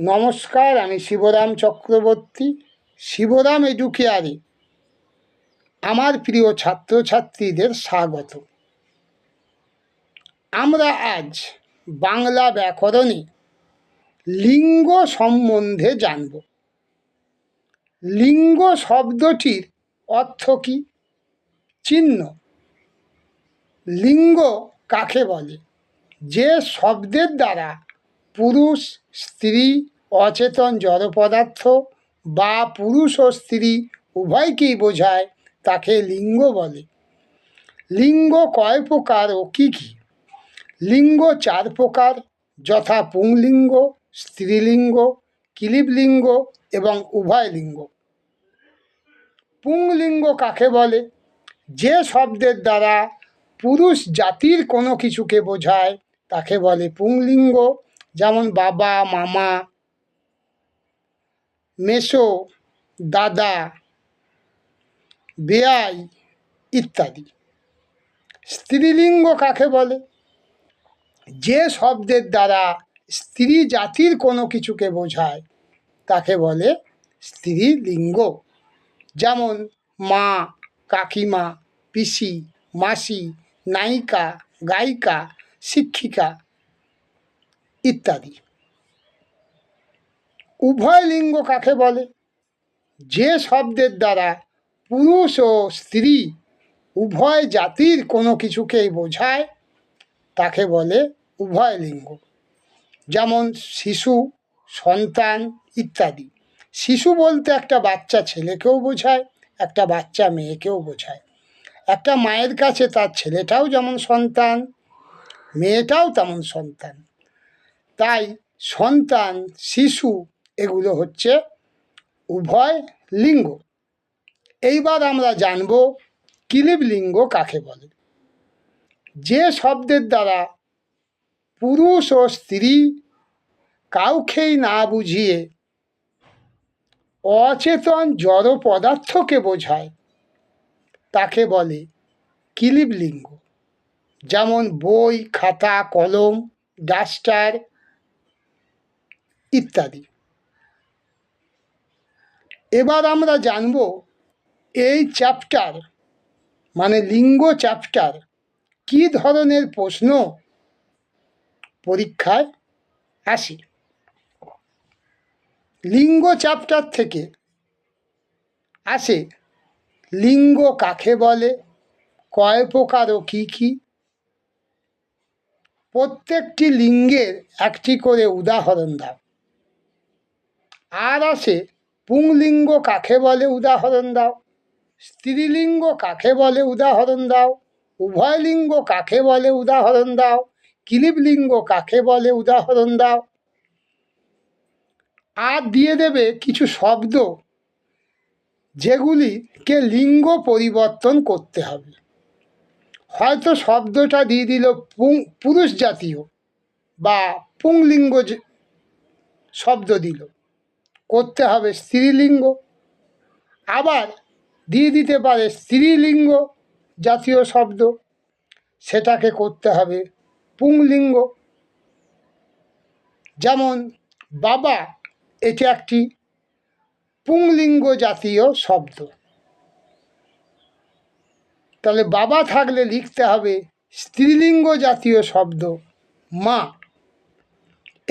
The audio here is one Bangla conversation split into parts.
নমস্কার, আমি শিবরাম চক্রবর্তী। শিবরাম এডুকেয়ারে আমার প্রিয় ছাত্রছাত্রীদের স্বাগত। আমরা আজ বাংলা ব্যাকরণে লিঙ্গ সম্বন্ধে জানব। লিঙ্গ শব্দটির অর্থ কী? চিহ্ন। লিঙ্গ কাকে বলে? যে শব্দের দ্বারা পুরুষ, স্ত্রী, অচেতন জড় পদার্থ বা পুরুষ ও স্ত্রী উভয়কেই বোঝায় তাকে লিঙ্গ বলে। লিঙ্গ কয় প্রকার ও কী কী? লিঙ্গ 4 প্রকার, যথা পুংলিঙ্গ, স্ত্রীলিঙ্গ, কিলিবলিঙ্গ এবং উভয়লিঙ্গ। পুংলিঙ্গ কাকে বলে? যে শব্দের দ্বারা পুরুষ জাতির কোনো কিছুকে বোঝায় তাকে বলে পুংলিঙ্গ, যেমন বাবা, মামা, মেসো, দাদা, বেয়াই ইত্যাদি। স্ত্রীলিঙ্গ কাকে বলে? যে শব্দের দ্বারা স্ত্রী জাতির কোনো কিছুকে বোঝায় তাকে বলে স্ত্রীলিঙ্গ, যেমন মা, কাকিমা, পিসি, মাসি, নায়িকা, গায়িকা, শিক্ষিকা ইত্যাদি। উভয়লিঙ্গ কাকে বলে? যে শব্দের দ্বারা পুরুষ ও স্ত্রী উভয় জাতির কোনো কিছুকেই বোঝায় তাকে বলে উভয়লিঙ্গ, যেমন শিশু, সন্তান ইত্যাদি। শিশু বলতে একটা বাচ্চা ছেলেকেও বোঝায়, একটা বাচ্চা মেয়েকেও বোঝায়। একটা মায়ের কাছে তার ছেলেটাও যেমন সন্তান, মেয়েটাও তেমন সন্তান। তাই সন্তান, শিশু এগুলো হচ্ছে উভয় লিঙ্গ। এইবার আমরা জানব কিলিবলিঙ্গ কাকে বলে। যে শব্দের দ্বারা পুরুষ ও স্ত্রী কাউকেই না বুঝিয়ে অচেতন জড় পদার্থকে বোঝায় তাকে বলে কিলিবলিঙ্গ, যেমন বই, খাতা, কলম, ডাস্টার ইত্যাদি। এবার আমরা জানব এই চ্যাপ্টার মানে লিঙ্গ চ্যাপ্টার কী ধরনের প্রশ্ন পরীক্ষায় আসে। লিঙ্গ চ্যাপ্টার থেকে আসে লিঙ্গ কাকে বলে, কয় প্রকার ও কী কী, প্রত্যেকটি লিঙ্গের একটি করে উদাহরণ দাও। আর আসে পুংলিঙ্গ কাকে বলে, উদাহরণ দাও। স্ত্রীলিঙ্গ কাকে বলে, উদাহরণ দাও। উভয়লিঙ্গ কাকে বলে, উদাহরণ দাও। কিলিবলিঙ্গ কাকে বলে, উদাহরণ দাও। আর দিয়ে দেবে কিছু শব্দ যেগুলিকে লিঙ্গ পরিবর্তন করতে হবে। হয়তো শব্দটা দিয়ে দিল পুরুষ জাতীয় বা পুংলিঙ্গ শব্দ দিল, করতে হবে স্ত্রীলিঙ্গ। আবার দিয়ে দিতে পারে স্ত্রীলিঙ্গ জাতীয় শব্দ, সেটাকে করতে হবে পুংলিঙ্গ। যেমন বাবা, এটি একটি পুংলিঙ্গ জাতীয় শব্দ, তাহলে বাবা থাকলে লিখতে হবে স্ত্রীলিঙ্গ জাতীয় শব্দ মা।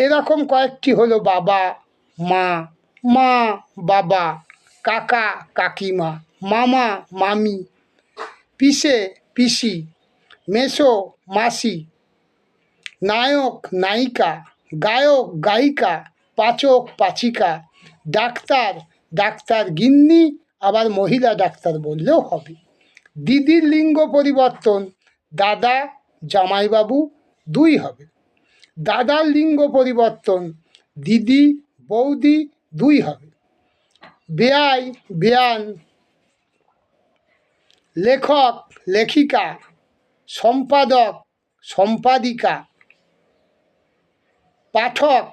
এরকম কয়েকটি হলো বাবা, মা, মা, বাবা, কাকা, কাকিমা, মামা, মামি, পিসে, পিসি, মেসো, মাসি, নায়ক, নায়িকা, গায়ক, গায়িকা, পাচক, পাচিকা, ডাক্তার, ডাক্তার গিন্নি, আবার মহিলা ডাক্তার বললেও হবে। দিদির লিঙ্গ পরিবর্তন দাদা, জামাইবাবু 2 হবে। দাদার লিঙ্গ পরিবর্তন দিদি, বৌদি 2 হবে। বেয়াই, বেয়ান, লেখক, লেখিকা, সম্পাদক, সম্পাদিকা, পাঠক,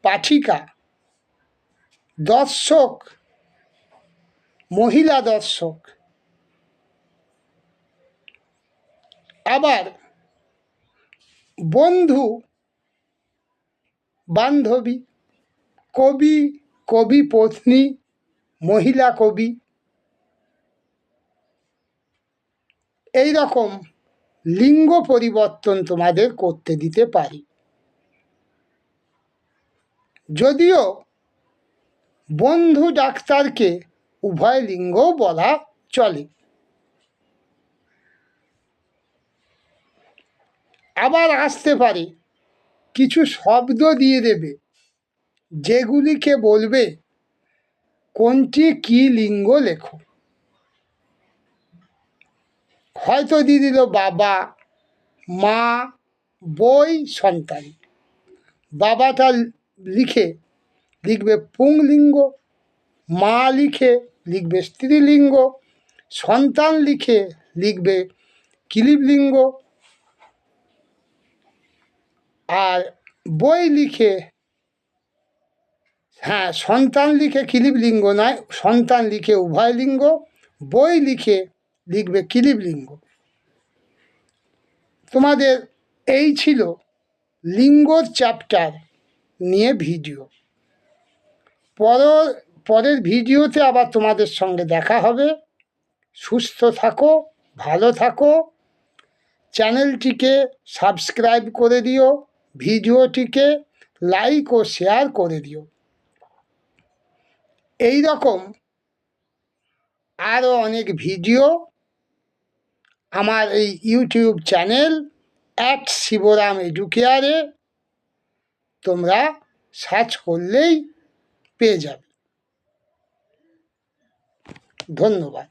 পাঠিকা, দর্শক, মহিলা দর্শক। আবার বন্ধু, বান্ধবী, কবি, কবি পত্নী, মহিলা কবি, এই রকম লিঙ্গ পরিবর্তন তোমাদের করতে দিতে পারি। যদিও বন্ধু ডাক্তারকে উভয় লিঙ্গও বলা চলে। আবার আসতে পারে কিছু শব্দ দিয়ে দেবে, যেগুলিকে বলবে কোনটি কি লিঙ্গ লেখো। হয়তো দিয়ে দিল বাবা, মা, বই, সন্তান। বাবাটা লিখবে পুংলিঙ্গ, মা লিখবে স্ত্রীলিঙ্গ, সন্তান লিখবে কিলিবলিঙ্গ, আর বই সন্তান কিলিবলিঙ্গ নয়, সন্তান উভয় লিঙ্গ, বই লিখবে কিলিবলিঙ্গ। তোমাদের এই ছিল লিঙ্গর চ্যাপ্টার নিয়ে ভিডিও। পরের ভিডিওতে আবার তোমাদের সঙ্গে দেখা হবে। সুস্থ থাকো, ভালো থাকো, চ্যানেলটিকে সাবস্ক্রাইব করে দিও, ভিডিওটিকে লাইক ও শেয়ার করে দিও। এই রকম আরও অনেক ভিডিও আমার এই ইউটিউব চ্যানেল @শিবরাম এডুকেয়ারে তোমরা সার্চ করলেই পেয়ে যাবে। ধন্যবাদ।